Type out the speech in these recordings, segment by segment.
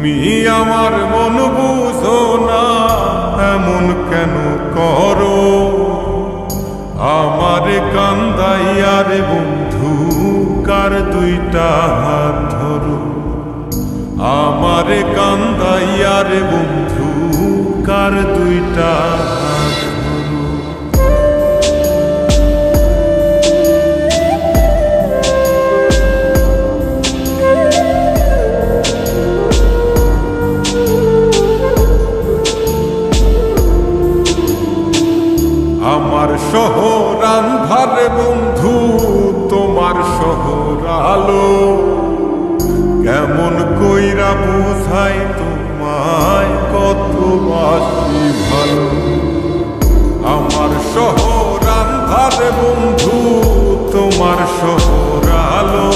তুমি আমার মন বুঝো না, এমন কেন করো? আমারে কান্দাইয়া রে বন্ধু, কার দুইটা হাত ধরো। আমারে কান্দাইয়া রে বন্ধু, কার দুইটা হাত ধরো। আমার শহর আন্ধার বন্ধু, তোমার শহর আলো। কেমন কইরা বুঝাই তোমায়, কত বাসি ভালো। আমার শহর আন্ধার বন্ধু, তোমার শহর আলো।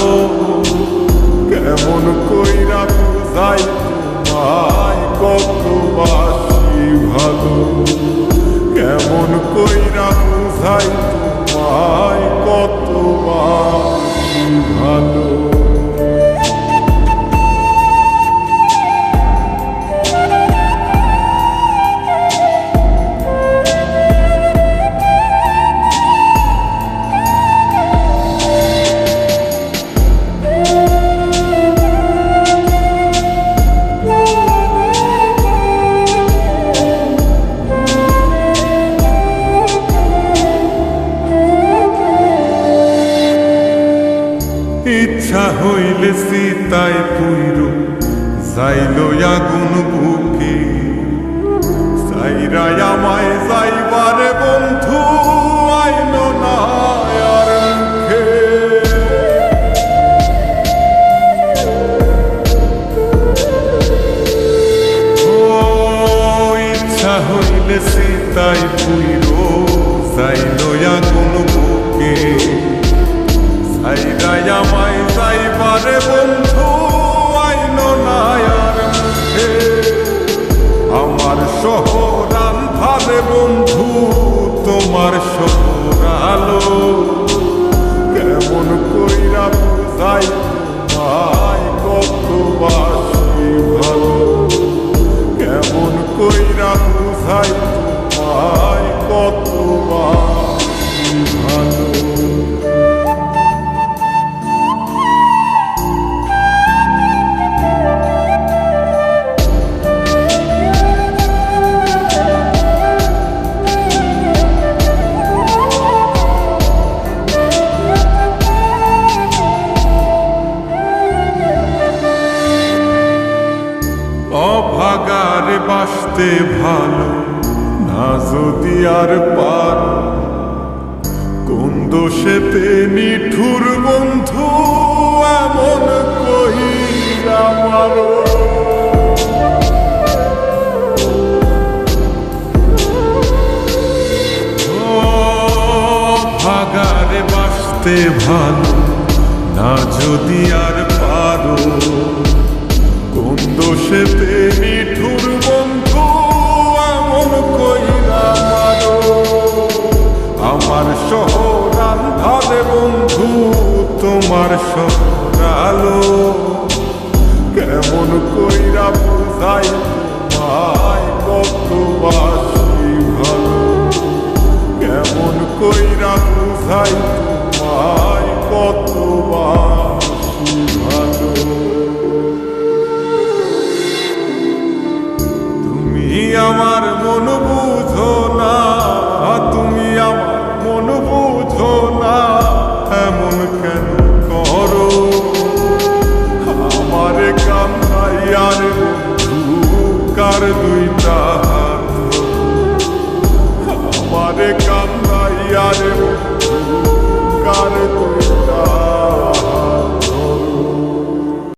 কেমন কইরা বুঝাই তোমায়, কত বাসি ভালো। কেমন কইরা বুঝাই তোমায়, কত বাসি ভালো। ইচ্ছা হইলে সীতায় পুইর যাইল আগুন বুকে। সাইরাই আমায় যাইবারে বন্ধু, আইল না আর মুখে। ও ইচ্ছা হইলে সীতায় পুইর যাইল আগুন বুকে। সাইরাই আমায় যাইবারে বন্ধু, আইল না আর মুখে। আমার শহর আন্ধারে বন্ধু, তোমার শহর আলো। কেমন কইরা বুঝাই তোমায়, কত বাসি ভালো। কেমন কইরা বুঝাই তোমায়, কত বাসি ভালো। অভাগারে বাসতে ভালো না যদি আর পার। কোন দোষেতে নিঠুর বন্ধু, এমন কইরা মারো। অভাগারে বাসতে ভালো না যদি আর পারো। কোন দোষেতে নিঠুর বন্ধু, এমন কইরা মারো। আমার শহর আন্ধারে বন্ধু, তোমার শহর আলো। কেমন কইরা বুঝাই তোমায়, কত বাসি ভালো। কেমন কইরা বুঝাই তোমায়, কত বাসি ভালো। আমার মন বুঝো না, তুমি আমার মন বুঝো না, এমন কেন করো? আমারে কান্দাইয়া রে বন্ধু, কার দুইটা হাত ধরো। আমারে কান্দাইয়া রে বন্ধু, কার দুইটা